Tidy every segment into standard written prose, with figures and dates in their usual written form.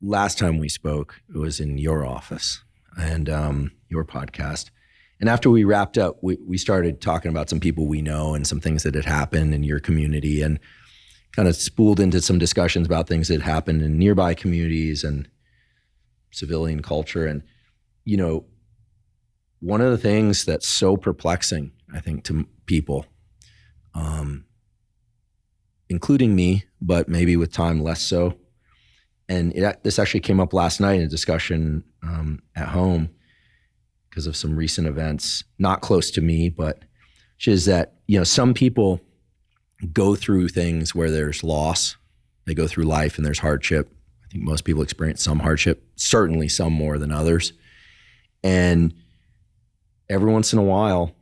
last time we spoke, it was in your office and your podcast. And after we wrapped up, we started talking about some people we know and some things that had happened in your community, and kind of spooled into some discussions about things that happened in nearby communities and civilian culture. And, you know, one of the things that's so perplexing, I think, to people, including me, but maybe with time less so. And this actually came up last night in a discussion at home because of some recent events, not close to me, but which is that, you know, some people go through things where there's loss. They go through life and there's hardship. I think most people experience some hardship, certainly some more than others. And every once in a while,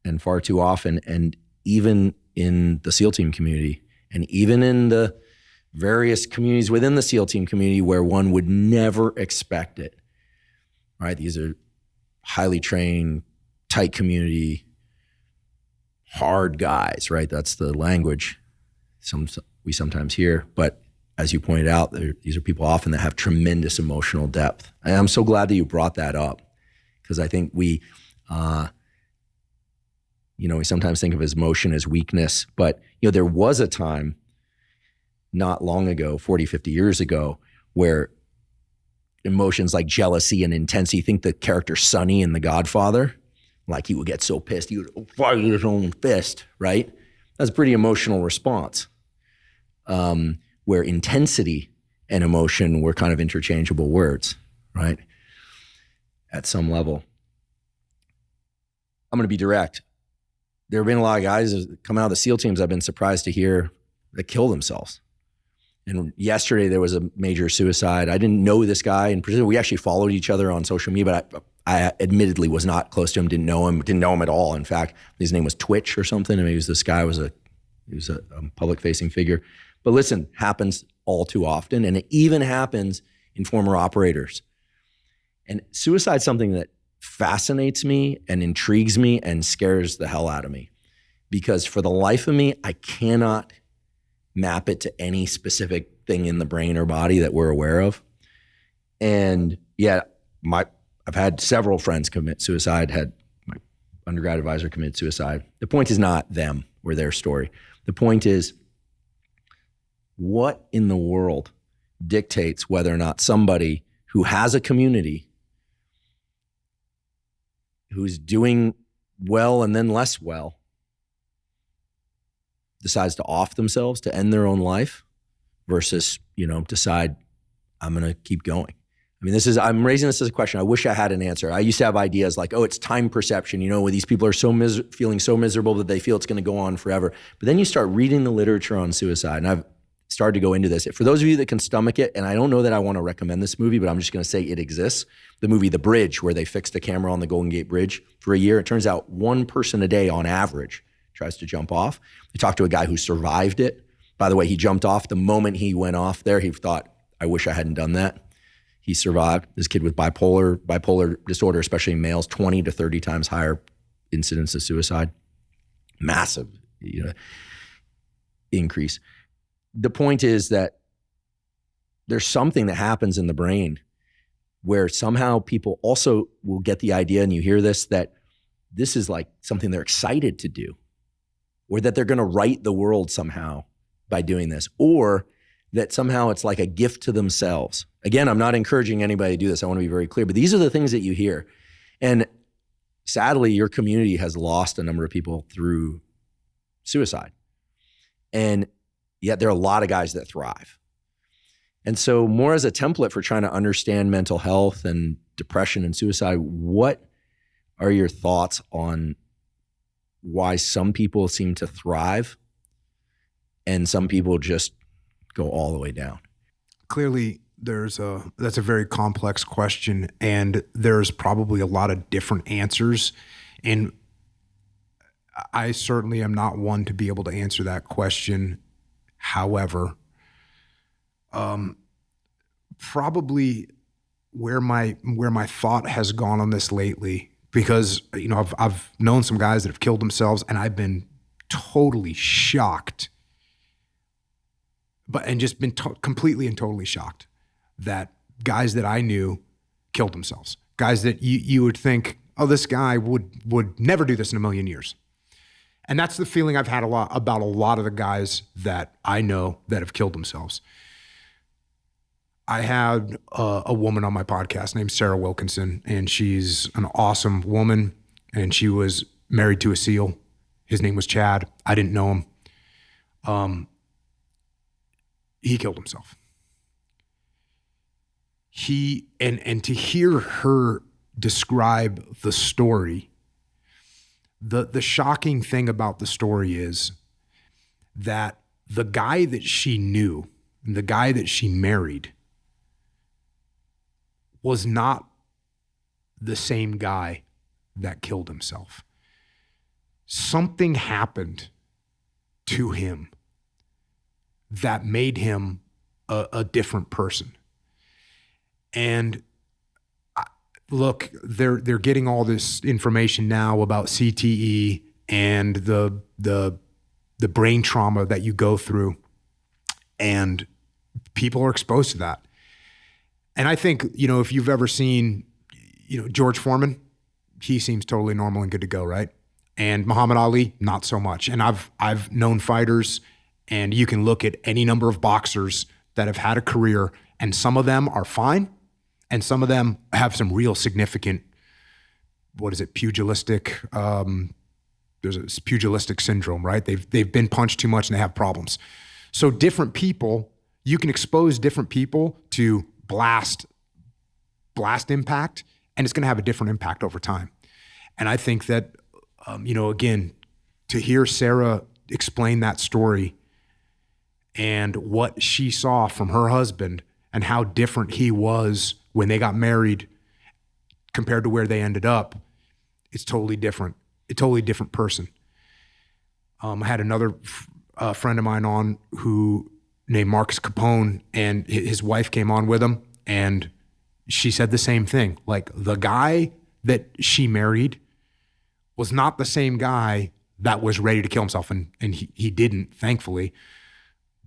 and far too often, and even in the SEAL team community, and even in the various communities within the SEAL team community where one would never expect it, right? These are highly trained, tight community, hard guys, right? That's the language we sometimes hear. But as you pointed out, these are people often that have tremendous emotional depth. And I'm so glad that you brought that up, because I think we sometimes think of emotion as weakness, but, you know, there was a time not long ago, 40, 50 years ago, where emotions like jealousy and intensity, think the character Sonny in The Godfather, like he would get so pissed, he would fire his own fist, right? That's a pretty emotional response, where intensity and emotion were kind of interchangeable words, right? At some level. I'm going to be direct. There have been a lot of guys that come out of the SEAL teams I've been surprised to hear that kill themselves. And yesterday there was a major suicide. I didn't know this guy in particular. We actually followed each other on social media, but I admittedly was not close to him, didn't know him at all. In fact, his name was Twitch or something. I mean, he was a public facing figure. But listen, happens all too often. And it even happens in former operators. And suicide's something that fascinates me and intrigues me and scares the hell out of me, because for the life of me, I cannot map it to any specific thing in the brain or body that we're aware of. And yeah, I've had several friends commit suicide, had my undergrad advisor commit suicide. The point is not them or their story. The point is, what in the world dictates whether or not somebody who has a community, who's doing well and then less well, decides to off themselves, to end their own life, versus, you know, decide, I'm going to keep going. I mean, I'm raising this as a question. I wish I had an answer. I used to have ideas like, oh, it's time perception, you know, where these people are feeling so miserable that they feel it's going to go on forever. But then you start reading the literature on suicide, and I've started to go into this. For those of you that can stomach it, and I don't know that I want to recommend this movie, but I'm just going to say it exists. The movie The Bridge, where they fixed a camera on the Golden Gate Bridge for a year. It turns out one person a day on average tries to jump off. They talked to a guy who survived it. By the way, he jumped off. The moment he went off there, he thought, I wish I hadn't done that. He survived. This kid with bipolar disorder, especially in males, 20 to 30 times higher incidence of suicide. Massive, you know, increase. The point is that there's something that happens in the brain where somehow people also will get the idea, and you hear this, that this is like something they're excited to do, or that they're going to right the world somehow by doing this, or that somehow it's like a gift to themselves. Again, I'm not encouraging anybody to do this. I want to be very clear, but these are the things that you hear. And sadly, your community has lost a number of people through suicide. And yet there are a lot of guys that thrive. And so more as a template for trying to understand mental health and depression and suicide, what are your thoughts on why some people seem to thrive and some people just go all the way down? Clearly, that's a very complex question, and there's probably a lot of different answers. And I certainly am not one to be able to answer that question. However, probably where my thought has gone on this lately, because, you know, I've known some guys that have killed themselves, and I've been totally shocked, and just been completely and totally shocked that guys that I knew killed themselves. Guys that you would think, oh, this guy would never do this in a million years. And that's the feeling I've had about a lot of the guys that I know that have killed themselves. I had a woman on my podcast named Sarah Wilkinson, and she's an awesome woman, and she was married to a SEAL. His name was Chad. I didn't know him. He killed himself. And to hear her describe the story, the shocking thing about the story is that the guy that she knew, the guy that she married, was not the same guy that killed himself. Something happened to him that made him a different person. And look, they're getting all this information now about CTE and the brain trauma that you go through, and people are exposed to that. And I think, if you've ever seen, George Foreman, he seems totally normal and good to go, right? And Muhammad Ali, not so much. And I've known fighters, and you can look at any number of boxers that have had a career, and some of them are fine, and some of them have some real significant, pugilistic, there's a pugilistic syndrome, right? They've been punched too much and they have problems. So different people, you can expose different people to blast impact, and it's going to have a different impact over time. And I think that, again, to hear Sarah explain that story and what she saw from her husband and how different he was when they got married compared to where they ended up, it's totally different. A totally different person. I had another friend of mine on who named Marcus Capone, and his wife came on with him, and she said the same thing. Like, the guy that she married was not the same guy that was ready to kill himself, and he didn't, thankfully.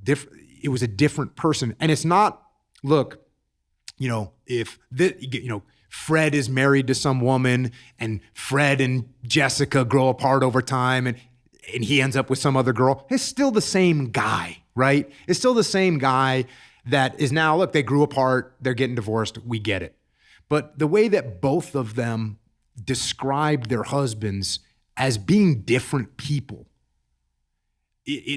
It was a different person. And it's not, look, if Fred is married to some woman and Fred and Jessica grow apart over time and he ends up with some other girl, it's still the same guy, right? It's still the same guy that is now, look, they grew apart, they're getting divorced, we get it. But the way that both of them described their husbands as being different people,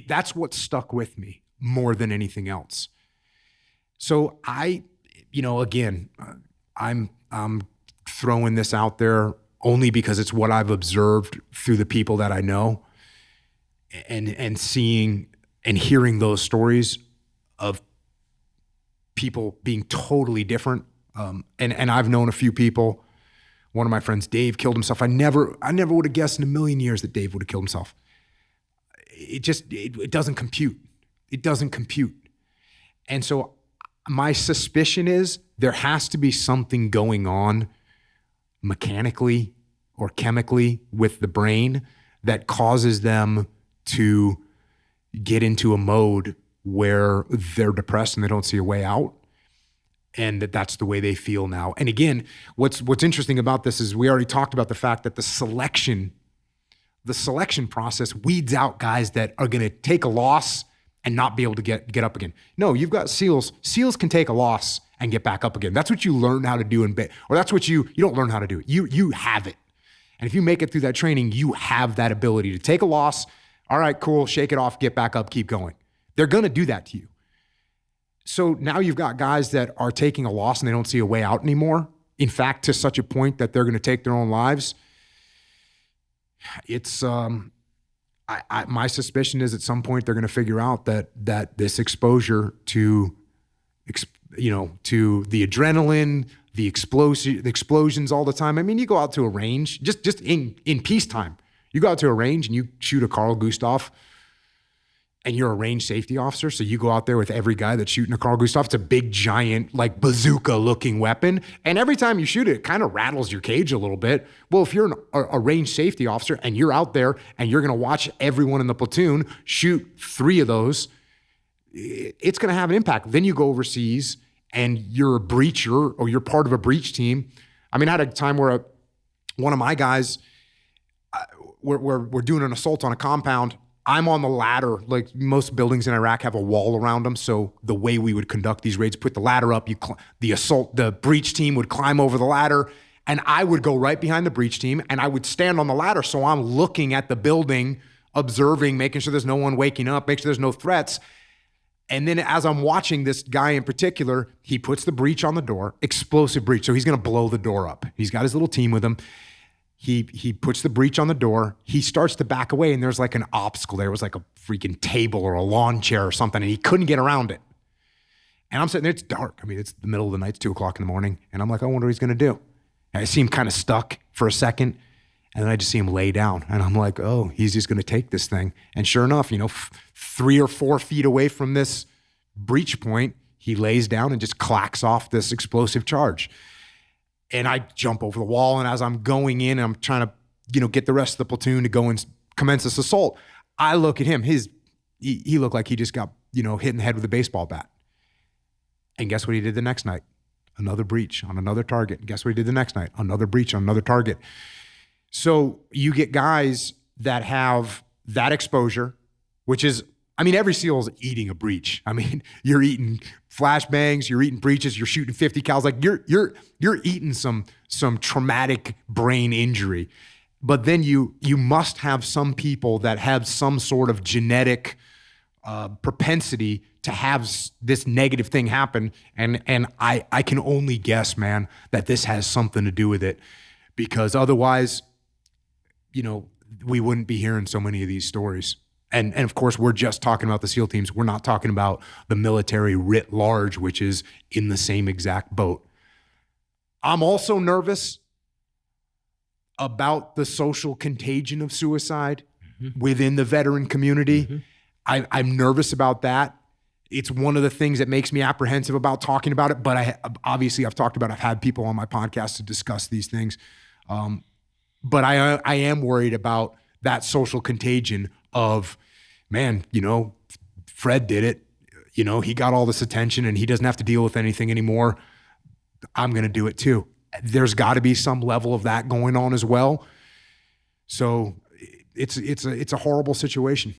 that's what stuck with me more than anything else. So again, I'm throwing this out there only because it's what I've observed through the people that I know, and seeing and hearing those stories of people being totally different. And I've known a few people. One of my friends, Dave, killed himself. I never would have guessed in a million years that Dave would have killed himself. It doesn't compute. It doesn't compute. And so my suspicion is there has to be something going on mechanically or chemically with the brain that causes them to get into a mode where they're depressed and they don't see a way out, and that's the way they feel now. And again, what's interesting about this is we already talked about the fact that the selection process weeds out guys that are going to take a loss and not be able to get up again. No, you've got SEALs. SEALs can take a loss and get back up again. That's what you learn how to do or that's what you don't learn how to do. You have it. And if you make it through that training, you have that ability to take a loss. All right, cool, shake it off, get back up, keep going. They're going to do that to you. So now you've got guys that are taking a loss and they don't see a way out anymore. In fact, to such a point that they're going to take their own lives. It's my suspicion is at some point they're going to figure out that this exposure to the adrenaline, the explosions all the time. I mean, you go out to a range just in peacetime. You go out to a range and you shoot a Carl Gustav, and you're a range safety officer, so you go out there with every guy that's shooting a Carl Gustav. It's a big, giant, like bazooka-looking weapon, and every time you shoot it, it kind of rattles your cage a little bit. Well, if you're a range safety officer and you're out there and you're going to watch everyone in the platoon shoot 3 of those, it's going to have an impact. Then you go overseas and you're a breacher or you're part of a breach team. I mean, I had a time where one of my guys, we're doing an assault on a compound. I'm on the ladder. Like most buildings in Iraq have a wall around them. So the way we would conduct these raids, put the ladder up, the breach team would climb over the ladder, and I would go right behind the breach team and I would stand on the ladder. So I'm looking at the building, observing, making sure there's no one waking up, make sure there's no threats. And then as I'm watching this guy in particular, he puts the breach on the door, explosive breach. So he's going to blow the door up. He's got his little team with him. He puts the breach on the door. He starts to back away, and there's like an obstacle. There was like a freaking table or a lawn chair or something, and he couldn't get around it. And I'm sitting there, it's dark. I mean, it's the middle of the night, it's 2:00 in the morning. And I'm like, I wonder what he's going to do. And I see him kind of stuck for a second, and then I just see him lay down. And I'm like, oh, he's just going to take this thing. And sure enough, 3 or 4 feet away from this breach point, he lays down and just clacks off this explosive charge. And I jump over the wall, and as I'm going in, I'm trying to, get the rest of the platoon to go and commence this assault. I look at him. He looked like he just got, hit in the head with a baseball bat. And guess what he did the next night? Another breach on another target. And guess what he did the next night? Another breach on another target. So you get guys that have that exposure, which is, every SEAL is eating a breach. You're eating flashbangs, you're eating breaches, you're shooting 50 cals. Like you're eating some traumatic brain injury. But then you must have some people that have some sort of genetic propensity to have this negative thing happen. And I can only guess, man, that this has something to do with it, because otherwise, we wouldn't be hearing so many of these stories. And of course, we're just talking about the SEAL teams. We're not talking about the military writ large, which is in the same exact boat. I'm also nervous about the social contagion of suicide within the veteran community. I'm nervous about that. It's one of the things that makes me apprehensive about talking about it. But I've talked about, I've had people on my podcast to discuss these things. But I am worried about that social contagion of, man, Fred did it. He got all this attention and he doesn't have to deal with anything anymore. I'm going to do it too. There's got to be some level of that going on as well. So it's a horrible situation.